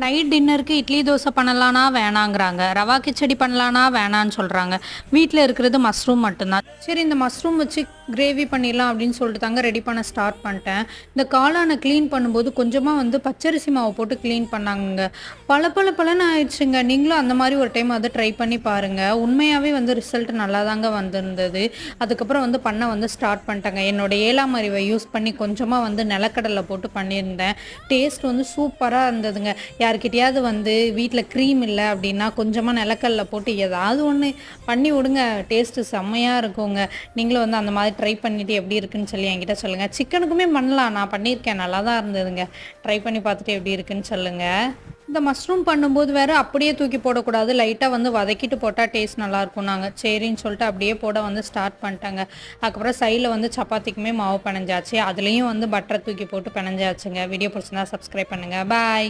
Night டின்னருக்கு இட்லி தோசை பண்ணலான்னா வேணாங்கிறாங்க. ரவா கிச்சடி பண்ணலான்னா வேணான்னு சொல்கிறாங்க. வீட்டில் இருக்கிறது மஷ்ரூம் மட்டும்தான். சரி, இந்த மஷ்ரூம் வச்சு கிரேவி பண்ணிடலாம் அப்படின்னு சொல்லிட்டு தாங்க ரெடி பண்ண ஸ்டார்ட் பண்ணிட்டேன். இந்த காளானை க்ளீன் பண்ணும்போது கொஞ்சமாக பச்சரிசி மாவு போட்டு க்ளீன் பண்ணாங்க. பளபளன்னு ஆயிடுச்சுங்க. நீங்களும் அந்த மாதிரி ஒரு டைம் ட்ரை பண்ணி பாருங்கள். உண்மையாகவே ரிசல்ட் நல்லா தாங்க வந்திருந்தது. அதுக்கப்புறம் பண்ண ஸ்டார்ட் பண்ணிட்டாங்க. என்னோட 7ஆம் அறிவை யூஸ் பண்ணி கொஞ்சமாக நிலக்கடலை போட்டு பண்ணியிருந்தேன். டேஸ்ட் சூப்பராக இருந்ததுங்க. யார்கிட்டயாவது வீட்டில் க்ரீம் இல்லை அப்படின்னா கொஞ்சமாக நிலக்கல்ல போட்டு ஏதாவது ஒன்று பண்ணி விடுங்க. டேஸ்ட்டு செம்மையாக இருக்குங்க. நீங்களும் அந்த மாதிரி ட்ரை பண்ணிவிட்டு எப்படி இருக்குன்னு சொல்லி என்கிட்ட சொல்லுங்கள். சிக்கனுக்குமே பண்ணலாம், நான் பண்ணியிருக்கேன், நல்லா தான் இருந்ததுங்க. ட்ரை பண்ணி பார்த்துட்டு எப்படி இருக்குன்னு சொல்லுங்கள். இந்த மஷ்ரூம் பண்ணும்போது வேறு அப்படியே தூக்கி போடக்கூடாது, லைட்டாக வதக்கிட்டு போட்டால் டேஸ்ட் நல்லாயிருக்கும். நாங்கள் சரின்னு சொல்லிட்டு அப்படியே போட ஸ்டார்ட் பண்ணிட்டாங்க. அதுக்கப்புறம் சைடில் சப்பாத்திக்குமே மாவு பிணைஞ்சாச்சு. அதுலேயும் பட்டரை தூக்கி போட்டு பிணைஞ்சாச்சுங்க. வீடியோ பிடிச்சிருந்தா சப்ஸ்கிரைப் பண்ணுங்கள். பாய்.